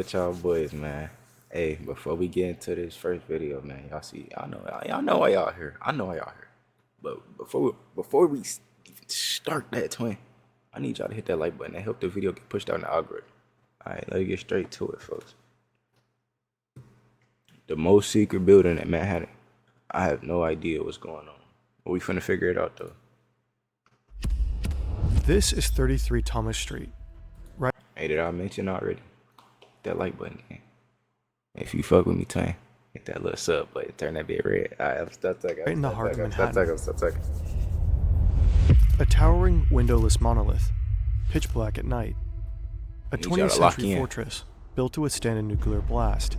with y'all boys, man. Hey, before we get into this first video, man, y'all know why y'all here. I know why y'all here. But before we even start that twin, I need y'all to hit that like button and help the video get pushed out in the algorithm. All right, let's get straight to it, folks. The most secret building in Manhattan. I have no idea what's going on. But we finna figure it out though. This is 33 Thomas Street. Right. Hey, did I mention already? Hit that like button, man. If you fuck with me, twin, hit that little sub button, turn that bit red. Alright, stop talking. Right in the heart of Manhattan. Stop talking. A towering, windowless monolith, pitch black at night. A Need y'all 20th to lock century in. fortress built to withstand a nuclear blast.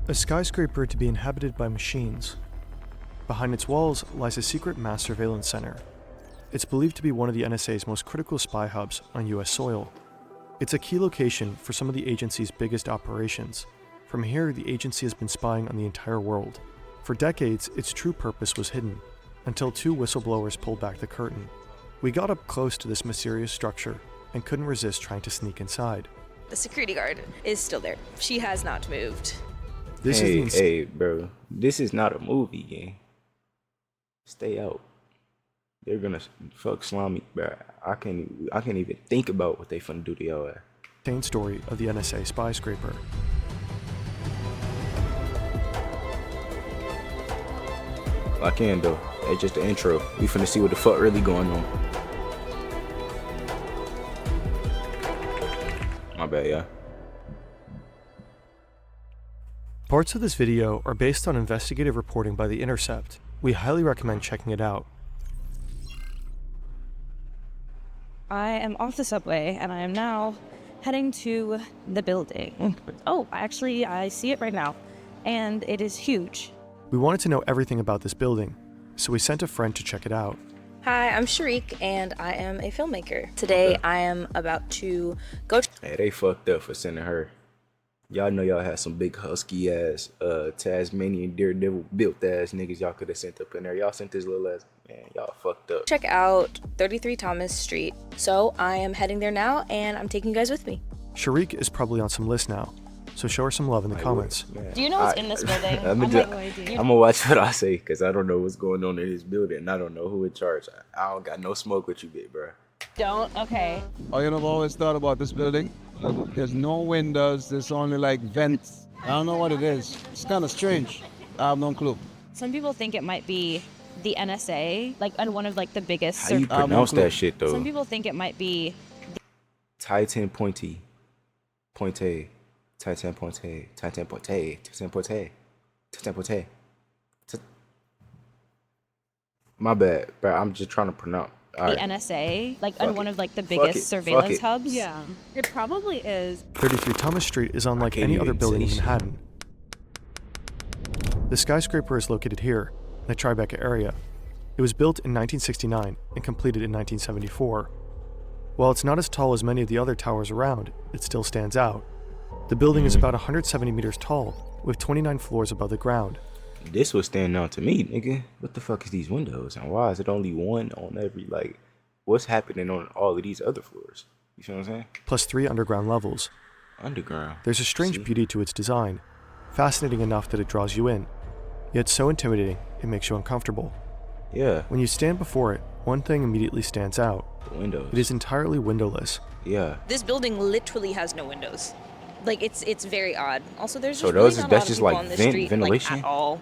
A skyscraper to be inhabited by machines. Behind its walls lies a secret mass surveillance center. It's believed to be one of the NSA's most critical spy hubs on US soil. It's a key location for some of the agency's biggest operations. From here, the agency has been spying on the entire world. For decades, its true purpose was hidden, until two whistleblowers pulled back the curtain. We got up close to this mysterious structure and couldn't resist trying to sneak inside. The security guard is still there. She has not moved. This Hey, is the hey, bro. This is not a movie game. Stay out. They're gonna fuck Slimy, bro. I can't even think about what they finna do to your ass. insane story of the NSA spy scraper. Lock in though. It's just the intro. We finna see what the fuck really going on. My bad, yeah. Parts of this video are based on investigative reporting by The Intercept. We highly recommend checking it out. I am off the subway and I am now heading to the building. Oh, actually, I see it right now. And it is huge. We wanted to know everything about this building, so we sent a friend to check it out. Hi, I'm Sharik and I am a filmmaker. Today I am about to go to Hey, they fucked up for sending her. Y'all know y'all had some big husky ass, Tasmanian daredevil built ass niggas y'all could have sent up in there. Y'all sent this little ass, man, y'all fucked up. check out 33 Thomas Street. So I am heading there now and I'm taking you guys with me. Sharik is probably on some list now, so show her some love in the comments. Man, Do you know what's in this building? I'm gonna watch what I say, cause I don't know what's going on in this building. And I don't know who in charge. I don't got no smoke with you, bit, bro. Don't? Okay. Oh, you know, I've always thought about this building. There's no windows, there's only like vents. I don't know what it is. It's kind of strange. I have no clue. Some people think it might be the NSA, like, and one of like the biggest. How you pronounce that shit though? Some people think it might be Titan Pointe. Pointe. Titan Pointe. Titan Pointe. Titan Pointe. Titan Pointe. My bad, bro. I'm just trying to pronounce. the Alright. NSA, like, Fuck and one it. of like the Fuck biggest it. Fuck surveillance it. hubs. Yeah, it probably is. 33 Thomas Street is unlike can't any other even building in say shit. Manhattan. The skyscraper is located here, in the Tribeca area. It was built in 1969 and completed in 1974. While it's not as tall as many of the other towers around, it still stands out. The building is about 170 meters tall, with 29 floors above the ground. This was standing out to me, nigga. What the fuck is these windows? And why is it only one on every, like, what's happening on all of these other floors? You feel what I'm saying? Plus 3 underground levels. Underground. There's a strange See? beauty to its design, fascinating enough that it draws you in, yet so intimidating it makes you uncomfortable. Yeah, When you stand before it, one thing immediately stands out. the windows. It is entirely windowless. Yeah. This building literally has no windows. Like, it's very odd. Also, there's So just those really is- not a that's lot of just people like on this vent- street, ventilation? like, at all.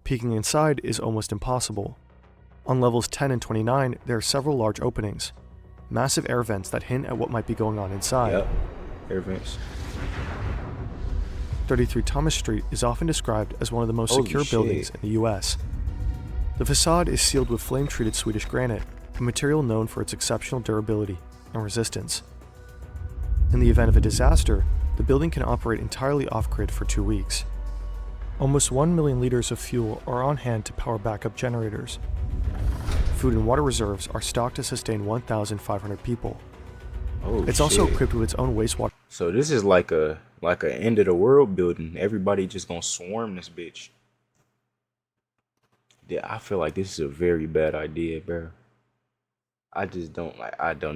Peeking inside is almost impossible. On levels 10 and 29, there are several large openings, massive air vents that hint at what might be going on inside. Yep. Air vents. 33 Thomas Street is often described as one of the most Holy secure buildings shit. in the US. The facade is sealed with flame-treated Swedish granite, a material known for its exceptional durability and resistance. In the event of a disaster, the building can operate entirely off-grid for 2 weeks. Almost 1 million liters of fuel are on hand to power backup generators. Food and water reserves are stocked to sustain 1,500 people. Oh, It's also shit. equipped with its own wastewater So this is like a end of the world building. Everybody just gonna swarm this bitch. Yeah, I feel like this is a very bad idea, bro. I just don't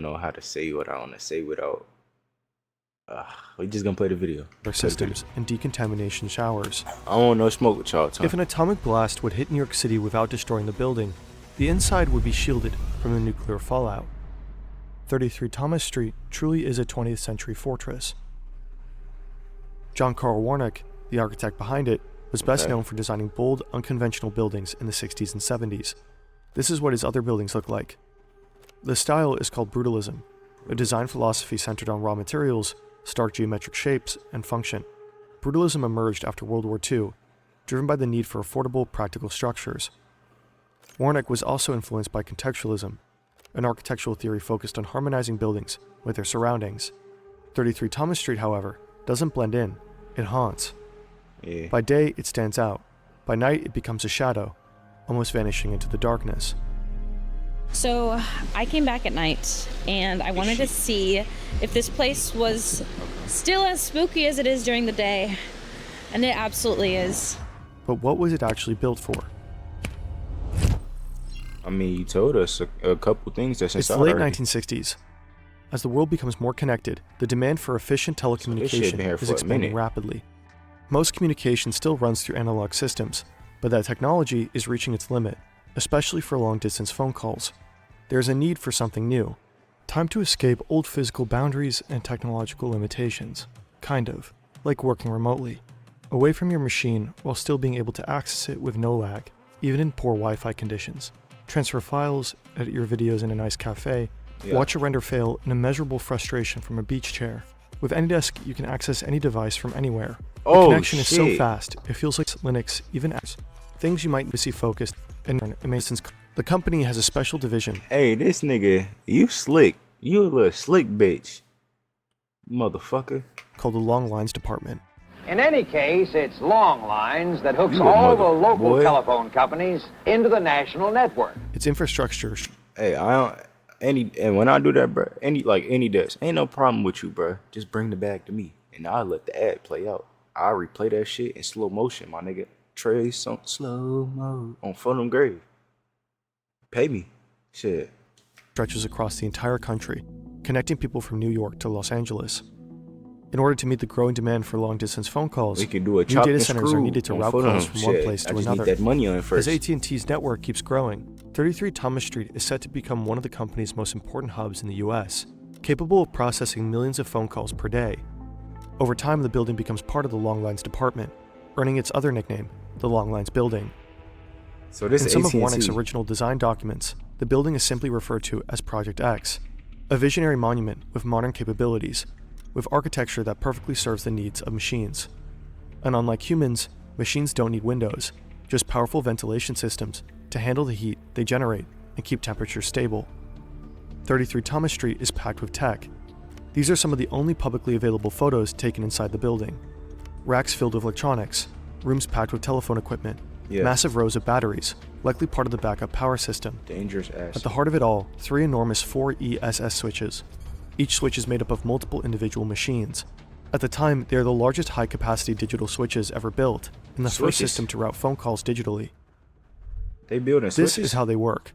know how to say what I want to say without We just gonna play the video. systems, and decontamination showers. I don't want no smoke with y'all, Tom. If an atomic blast would hit New York City without destroying the building, the inside would be shielded from the nuclear fallout. 33 Thomas Street truly is a 20th century fortress. John Carl Warnock, the architect behind it, was best known for designing bold, unconventional buildings in the 60s and 70s. This is what his other buildings look like. The style is called brutalism, a design philosophy centered on raw materials, stark geometric shapes, and function. Brutalism emerged after World War II, driven by the need for affordable, practical structures. Warnock was also influenced by contextualism, an architectural theory focused on harmonizing buildings with their surroundings. 33 Thomas Street, however, doesn't blend in, it haunts. Yeah. By day, it stands out. By night, it becomes a shadow, almost vanishing into the darkness. So I came back at night and I wanted to see if this place was still as spooky as it is during the day. And it absolutely is. But what was it actually built for? I mean, you told us a couple things that's It's inside the late already. 1960s. As the world becomes more connected, the demand for efficient So this shit telecommunication been here is for a expanding minute. rapidly. Most communication still runs through analog systems, but that technology is reaching its limit, especially for long-distance phone calls. There's a need for something new. Time to escape old physical boundaries and technological limitations. Kind of, like working remotely. Away from your machine while still being able to access it with no lag, even in poor Wi-Fi conditions. Transfer files, edit your videos in a nice cafe, watch a render fail in immeasurable frustration from a beach chair. With AnyDesk, you can access any device from anywhere. The Oh, connection is so shit. fast, it feels like Linux, even apps. Things you might see focused and amazing. The company has a special division Hey, this nigga, you slick. You a little slick bitch. Motherfucker. called the Long Lines Department. In any case, it's Long Lines that hooks You a all the mother local boy. telephone companies into the national network. Its infrastructure Hey, I don't and when I do that, bro, any desk, ain't no problem with you, bro. Just bring the bag to me, and I'll let the ad play out. I'll replay that shit in slow motion, my nigga. Trace on slow mo on Fulham Grave. Pay me, shit. stretches across the entire country, connecting people from New York to Los Angeles. In order to meet the growing demand for long-distance phone calls, We can do a new chop data and centers screw are needed to on route Fulham. calls from one Shit, place I to just another. need that money on it first. As AT&T's network keeps growing, 33 Thomas Street is set to become one of the company's most important hubs in the US, capable of processing millions of phone calls per day. Over time, the building becomes part of the Long Lines Department, earning its other nickname, the Long Lines Building. So this In is some of AT&T. Warnock's original design documents, the building is simply referred to as Project X, a visionary monument with modern capabilities, with architecture that perfectly serves the needs of machines. And unlike humans, machines don't need windows, just powerful ventilation systems to handle the heat they generate and keep temperatures stable. 33 Thomas Street is packed with tech. These are some of the only publicly available photos taken inside the building. Racks filled with electronics, rooms packed with telephone equipment, Yeah. massive rows of batteries, likely part of the backup power system. Dangerous ass. At the heart of it all, 3 enormous 4ESS switches. Each switch is made up of multiple individual machines. At the time, they are the largest high-capacity digital switches ever built, and the first Switches? system to route phone calls digitally. They building This switches. is how they work.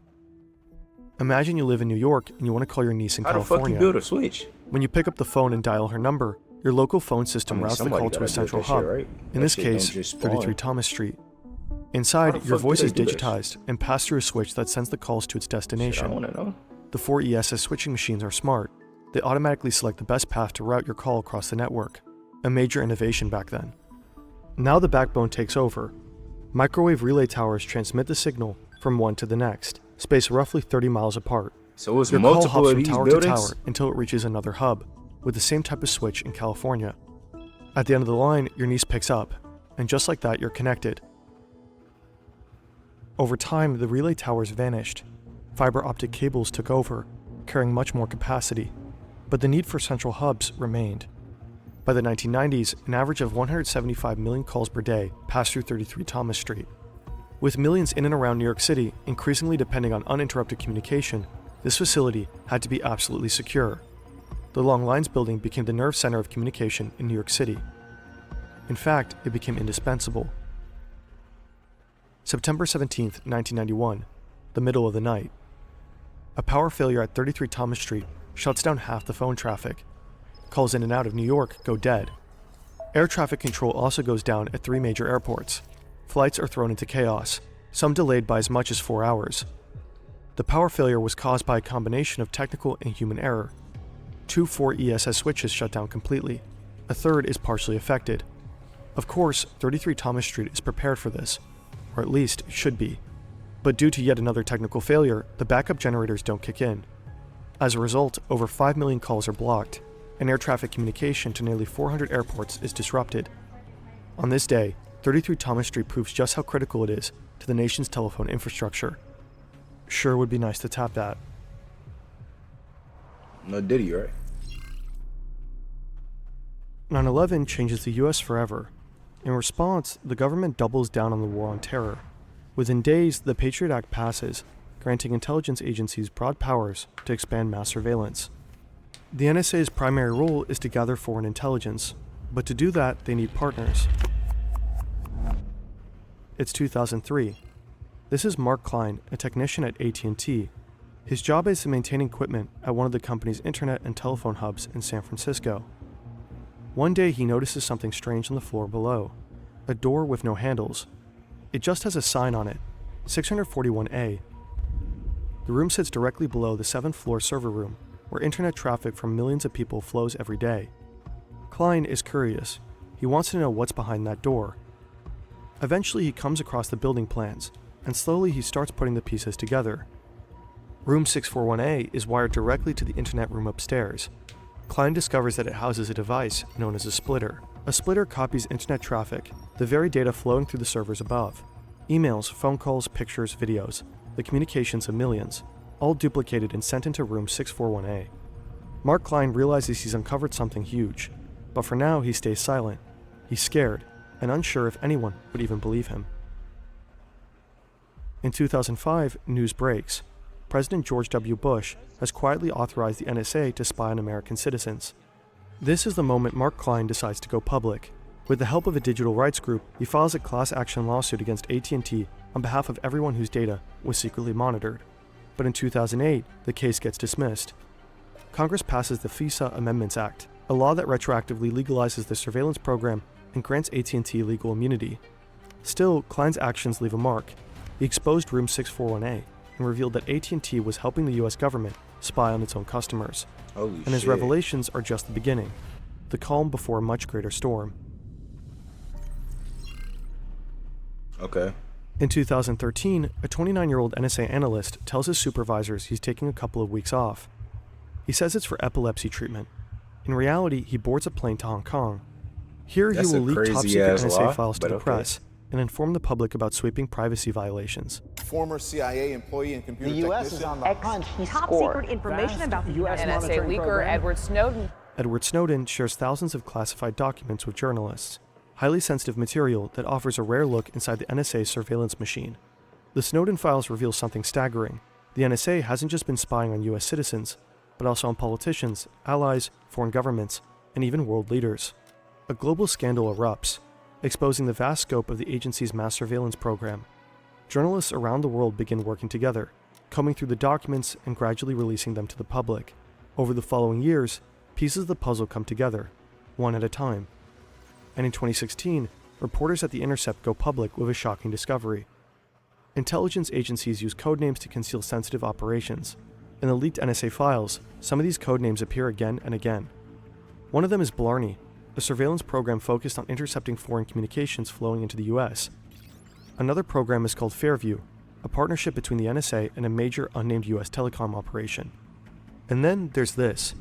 Imagine you live in New York and you want to call your niece in How the fuck California. you build a switch? When you pick up the phone and dial her number, your local phone system routes the somebody call to a gotta build central that shit, hub, right? in That this shit don't case, just spawn. 33 Thomas Street. How Inside, the your fuck do voice they is do this? digitized and passed through a switch that sends the calls to its Shit, I destination. want to know. The 4ESS switching machines are smart. They automatically select the best path to route your call across the network, a major innovation back then. Now the backbone takes over. Microwave relay towers transmit the signal from one to the next, spaced roughly 30 miles apart. So it's Your call multiple hops of from these tower buildings. to tower until it reaches another hub, with the same type of switch in California. At the end of the line, your niece picks up, and just like that, you're connected. Over time, the relay towers vanished. Fiber optic cables took over, carrying much more capacity, but the need for central hubs remained. By the 1990s, an average of 175 million calls per day passed through 33 Thomas Street. With millions in and around New York City increasingly depending on uninterrupted communication, this facility had to be absolutely secure. The Long Lines building became the nerve center of communication in New York City. In fact, it became indispensable. September 17, 1991, the middle of the night. A power failure at 33 Thomas Street shuts down half the phone traffic. calls in and out of New York go dead. Air traffic control also goes down at 3 major airports. Flights are thrown into chaos, some delayed by as much as 4 hours. The power failure was caused by a combination of technical and human error. 2 4 ESS switches shut down completely. A third is partially affected. Of course, 33 Thomas Street is prepared for this, or at least should be. But due to yet another technical failure, the backup generators don't kick in. As a result, over 5 million calls are blocked, and air traffic communication to nearly 400 airports is disrupted. On this day, 33 Thomas Street proves just how critical it is to the nation's telephone infrastructure. Sure would be nice to tap that. No Diddy, right? 9/11 changes the US forever. In response, the government doubles down on the war on terror. Within days, the Patriot Act passes, granting intelligence agencies broad powers to expand mass surveillance. The NSA's primary role is to gather foreign intelligence, but to do that, they need partners. It's 2003. This is Mark Klein, a technician at AT&T. His job is to maintain equipment at one of the company's internet and telephone hubs in San Francisco. One day he notices something strange on the floor below, a door with no handles. It just has a sign on it, 641A. The room sits directly below the 7th floor server room, where internet traffic from millions of people flows every day. Klein is curious. He wants to know what's behind that door. Eventually he comes across the building plans, and slowly he starts putting the pieces together. Room 641A is wired directly to the internet room upstairs. Klein discovers that it houses a device known as a splitter. A splitter copies internet traffic, the very data flowing through the servers above. Emails, phone calls, pictures, videos, the communications of millions, all duplicated and sent into room 641A. Mark Klein realizes he's uncovered something huge, but for now he stays silent. He's scared, and unsure if anyone would even believe him. In 2005, news breaks. President George W. Bush has quietly authorized the NSA to spy on American citizens. This is the moment Mark Klein decides to go public. With the help of a digital rights group, he files a class action lawsuit against AT&T on behalf of everyone whose data was secretly monitored. But in 2008, the case gets dismissed. Congress passes the FISA Amendments Act, a law that retroactively legalizes the surveillance program and grants AT&T legal immunity. Still, Klein's actions leave a mark. He exposed Room 641A and revealed that AT&T was helping the US government spy on its own customers. Holy And his shit. revelations are just the beginning, the calm before a much greater storm. Okay. In 2013, a 29-year-old NSA analyst tells his supervisors he's taking a couple of weeks off. He says it's for epilepsy treatment. In reality, he boards a plane to Hong Kong. Here That's he will a leak crazy top-secret ass NSA law, files to but the okay. press and inform the public about sweeping privacy violations. Former CIA employee and computer The U.S. technician. is on the hunt. Top Score. secret information about the U.S. NSA monitoring leaker program. Edward Snowden. Edward Snowden shares thousands of classified documents with journalists, highly sensitive material that offers a rare look inside the NSA's surveillance machine. The Snowden files reveal something staggering. The NSA hasn't just been spying on US citizens, but also on politicians, allies, foreign governments, and even world leaders. A global scandal erupts, exposing the vast scope of the agency's mass surveillance program. Journalists around the world begin working together, combing through the documents and gradually releasing them to the public. Over the following years, pieces of the puzzle come together, one at a time. And in 2016, reporters at The Intercept go public with a shocking discovery. Intelligence agencies use codenames to conceal sensitive operations. In the leaked NSA files, some of these codenames appear again and again. One of them is Blarney, a surveillance program focused on intercepting foreign communications flowing into the US. Another program is called Fairview, a partnership between the NSA and a major unnamed US telecom operation. And then there's this,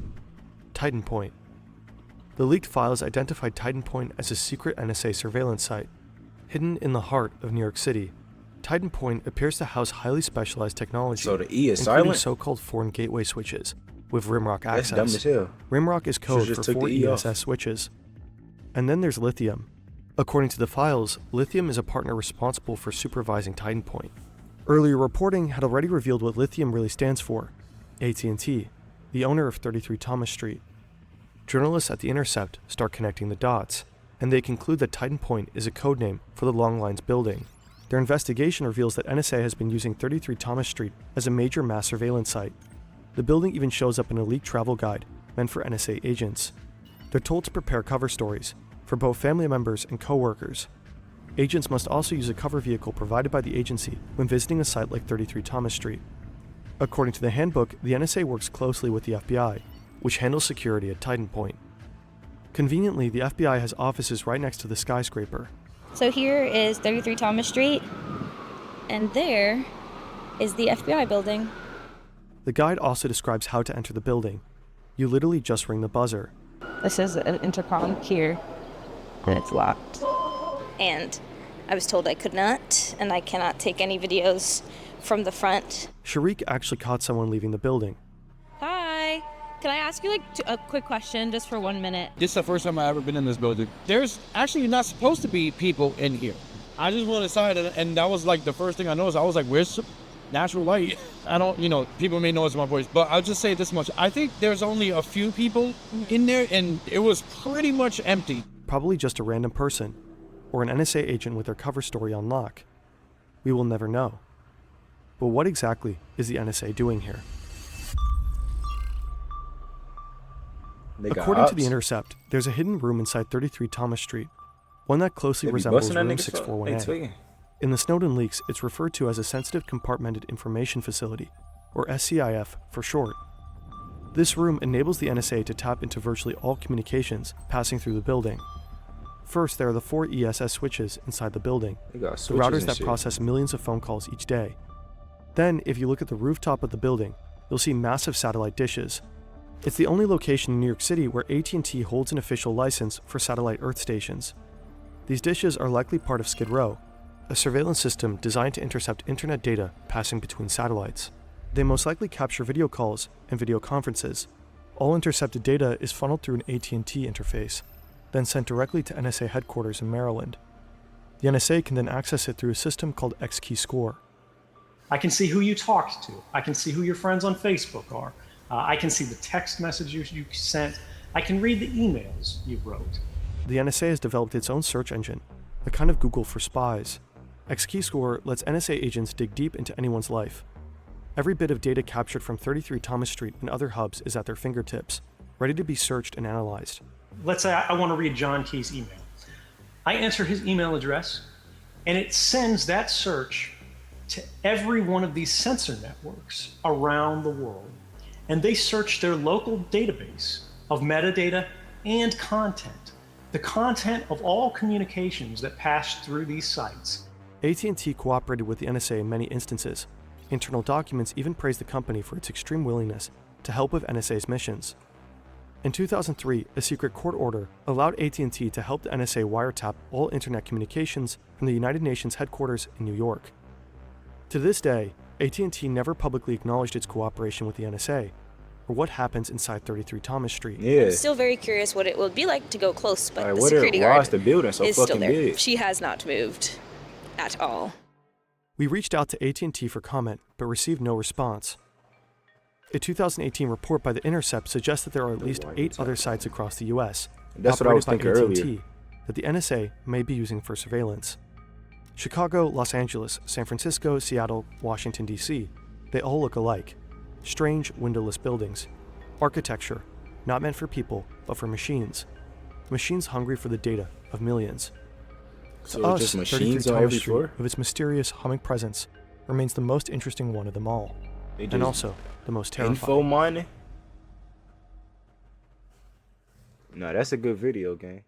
Titan Point. The leaked files identified Titan Point as a secret NSA surveillance site. Hidden in the heart of New York City, Titan Point appears to house highly specialized technology, So the E is including silent? so-called foreign gateway switches with Rimrock That's access. dumb as hell. Rimrock is code Should've for just took 4 the E off. ESS switches. And then there's Lithium. According to the files, Lithium is a partner responsible for supervising Titan Point. Earlier reporting had already revealed what Lithium really stands for, AT&T, the owner of 33 Thomas Street. Journalists at The Intercept start connecting the dots, and they conclude that Titan Point is a codename for the Long Lines building. Their investigation reveals that NSA has been using 33 Thomas Street as a major mass surveillance site. The building even shows up in a leaked travel guide meant for NSA agents. They're told to prepare cover stories for both family members and co-workers. Agents must also use a cover vehicle provided by the agency when visiting a site like 33 Thomas Street. According to the handbook, the NSA works closely with the FBI, which handles security at Titan Point. Conveniently, the FBI has offices right next to the skyscraper. So here is 33 Thomas Street, and there is the FBI building. The guide also describes how to enter the building. You literally just ring the buzzer. This is an intercom here, and it's locked. And I was told I could not, and I cannot take any videos from the front. Sharik actually caught someone leaving the building. Hi. Can I ask you a quick question just for 1 minute? This is the first time I've ever been in this building. There's actually not supposed to be people in here. I just went inside, and that was like the first thing I noticed. I was like, where's natural light? I don't, people may notice my voice, but I'll just say this much. I think there's only a few people in there, and it was pretty much empty. Probably just a random person, or an NSA agent with their cover story on lock. We will never know. But what exactly is the NSA doing here? According to The Intercept, there's a hidden room inside 33 Thomas Street, one that closely resembles Room 641A. In the Snowden leaks, it's referred to as a Sensitive Compartmented Information Facility, or SCIF for short. This room enables the NSA to tap into virtually all communications passing through the building. First, there are the 4 ESS switches inside the building, the routers that process millions of phone calls each day. Then, if you look at the rooftop of the building, you'll see massive satellite dishes. It's the only location in New York City where AT&T holds an official license for satellite earth stations. These dishes are likely part of Skid Row, a surveillance system designed to intercept internet data passing between satellites. They most likely capture video calls and video conferences. All intercepted data is funneled through an AT&T interface, then sent directly to NSA headquarters in Maryland. The NSA can then access it through a system called XKeyscore. I can see who you talked to. I can see who your friends on Facebook are. I can see the text messages you sent. I can read the emails you wrote. The NSA has developed its own search engine, a kind of Google for spies. XKeyscore lets NSA agents dig deep into anyone's life. Every bit of data captured from 33 Thomas Street and other hubs is at their fingertips, ready to be searched and analyzed. Let's say I want to read John Key's email. I enter his email address, and it sends that search to every one of these sensor networks around the world. And they search their local database of metadata and content, the content of all communications that pass through these sites. AT&T cooperated with the NSA in many instances. Internal documents even praise the company for its extreme willingness to help with NSA's missions. In 2003, a secret court order allowed AT&T to help the NSA wiretap all internet communications from the United Nations headquarters in New York. To this day, AT&T never publicly acknowledged its cooperation with the NSA, or what happens inside 33 Thomas Street. I'm still very curious what it will be like to go close, but the security guard is still there. Big. She has not moved at all. We reached out to AT&T for comment, but received no response. A 2018 report by The Intercept suggests that there are at least 8 other sites across the U.S. That's what I was thinking AT&T earlier. that the NSA may be using for surveillance. Chicago, Los Angeles, San Francisco, Seattle, Washington, D.C. They all look alike. Strange, windowless buildings. Architecture, not meant for people, but for machines. Machines hungry for the data of millions. So To us, just 33 machines on Thomas every Street, floor? with its mysterious humming presence, remains the most interesting one of them all. They And just also the most terrifying. info mining? No, that's a good video game.